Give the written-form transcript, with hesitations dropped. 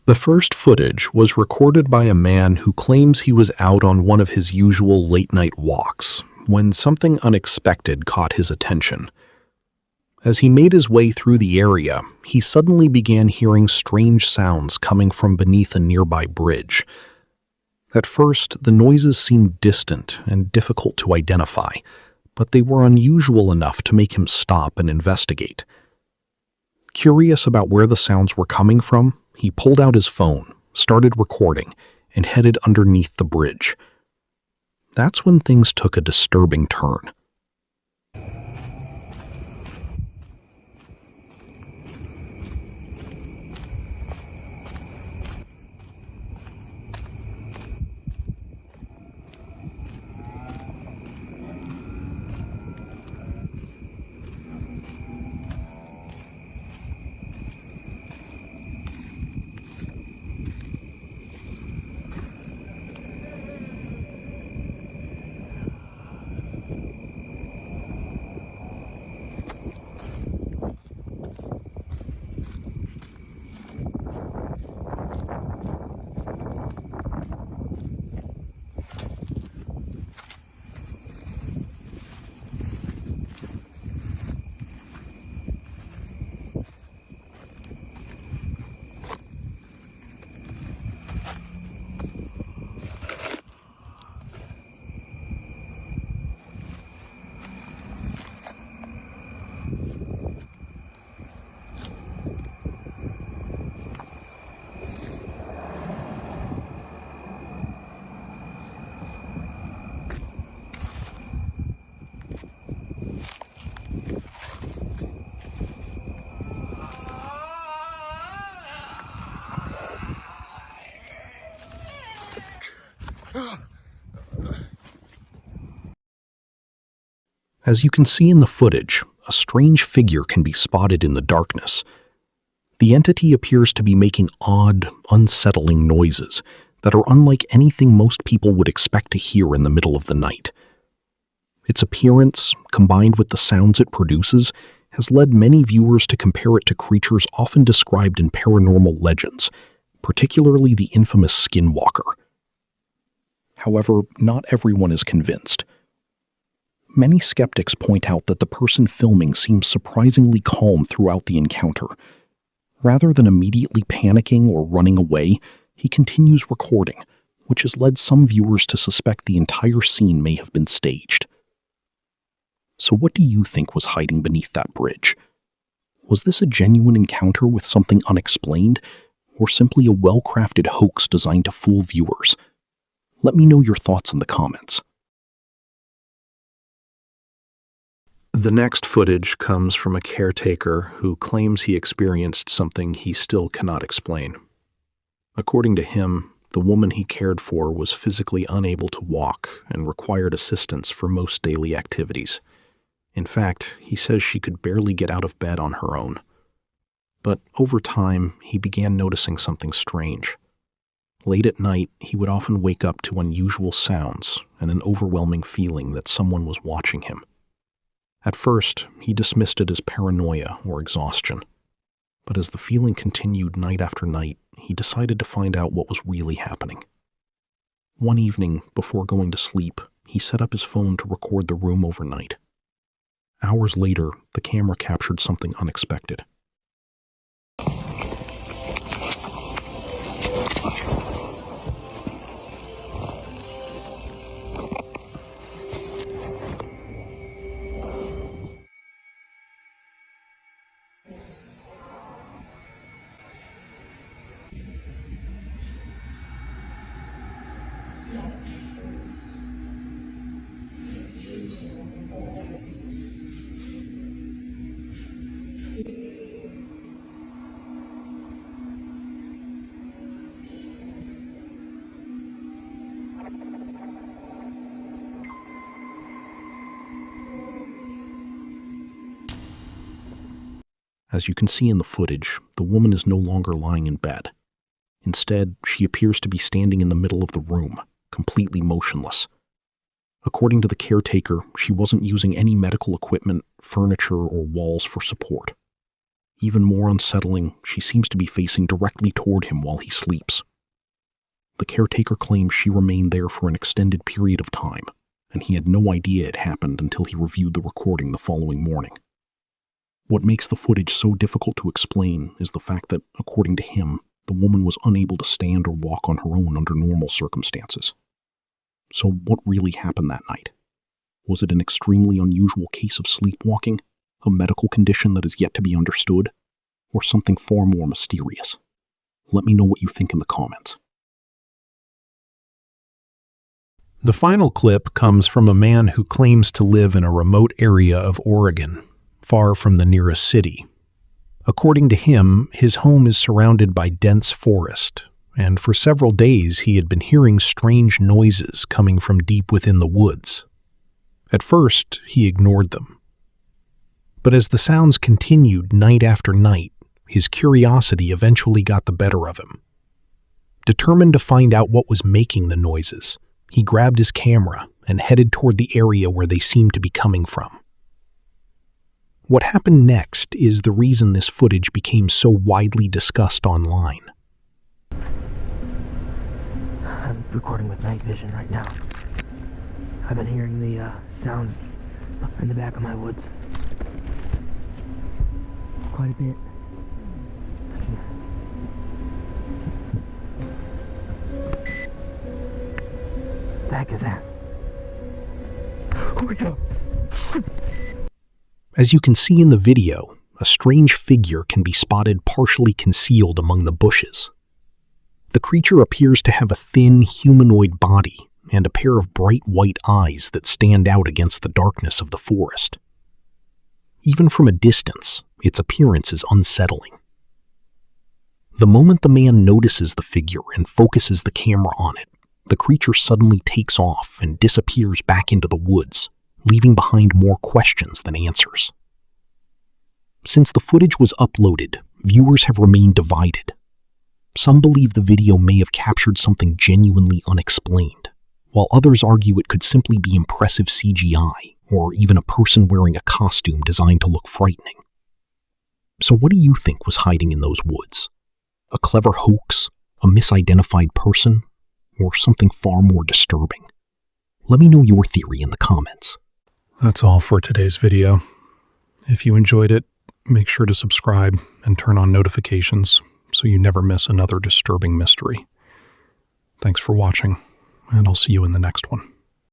The first footage was recorded by a man who claims he was out on one of his usual late-night walks when something unexpected caught his attention. As he made his way through the area, he suddenly began hearing strange sounds coming from beneath a nearby bridge. At first, the noises seemed distant and difficult to identify, but they were unusual enough to make him stop and investigate. Curious about where the sounds were coming from, he pulled out his phone, started recording, and headed underneath the bridge. That's when things took a disturbing turn. As you can see in the footage, a strange figure can be spotted in the darkness. The entity appears to be making odd, unsettling noises that are unlike anything most people would expect to hear in the middle of the night. Its appearance, combined with the sounds it produces, has led many viewers to compare it to creatures often described in paranormal legends, particularly the infamous skinwalker. However, not everyone is convinced. Many skeptics point out that the person filming seems surprisingly calm throughout the encounter. Rather than immediately panicking or running away, he continues recording, which has led some viewers to suspect the entire scene may have been staged. So what do you think was hiding beneath that bridge? Was this a genuine encounter with something unexplained, or simply a well-crafted hoax designed to fool viewers? Let me know your thoughts in the comments. The next footage comes from a caretaker who claims he experienced something he still cannot explain. According to him, the woman he cared for was physically unable to walk and required assistance for most daily activities. In fact, he says she could barely get out of bed on her own. But over time, he began noticing something strange. Late at night, he would often wake up to unusual sounds and an overwhelming feeling that someone was watching him. At first, he dismissed it as paranoia or exhaustion. But as the feeling continued night after night, he decided to find out what was really happening. One evening, before going to sleep, he set up his phone to record the room overnight. Hours later, the camera captured something unexpected. As you can see in the footage, the woman is no longer lying in bed. Instead, she appears to be standing in the middle of the room, completely motionless. According to the caretaker, she wasn't using any medical equipment, furniture, or walls for support. Even more unsettling, she seems to be facing directly toward him while he sleeps. The caretaker claims she remained there for an extended period of time, and he had no idea it happened until he reviewed the recording the following morning. What makes the footage so difficult to explain is the fact that, according to him, the woman was unable to stand or walk on her own under normal circumstances. So what really happened that night? Was it an extremely unusual case of sleepwalking, a medical condition that is yet to be understood, or something far more mysterious? Let me know what you think in the comments. The final clip comes from a man who claims to live in a remote area of Oregon, far from the nearest city. According to him, his home is surrounded by dense forest, and for several days he had been hearing strange noises coming from deep within the woods. At first, he ignored them. But as the sounds continued night after night, his curiosity eventually got the better of him. Determined to find out what was making the noises, he grabbed his camera and headed toward the area where they seemed to be coming from. What happened next is the reason this footage became so widely discussed online. I'm recording with night vision right now. I've been hearing the sound in the back of my woods quite a bit. What the heck is that? Oh my God! As you can see in the video, a strange figure can be spotted partially concealed among the bushes. The creature appears to have a thin, humanoid body and a pair of bright white eyes that stand out against the darkness of the forest. Even from a distance, its appearance is unsettling. The moment the man notices the figure and focuses the camera on it, the creature suddenly takes off and disappears back into the woods, leaving behind more questions than answers. Since the footage was uploaded, viewers have remained divided. Some believe the video may have captured something genuinely unexplained, while others argue it could simply be impressive CGI, or even a person wearing a costume designed to look frightening. So what do you think was hiding in those woods? A clever hoax? A misidentified person? Or something far more disturbing? Let me know your theory in the comments. That's all for today's video. If you enjoyed it, make sure to subscribe and turn on notifications so you never miss another disturbing mystery. Thanks for watching, and I'll see you in the next one.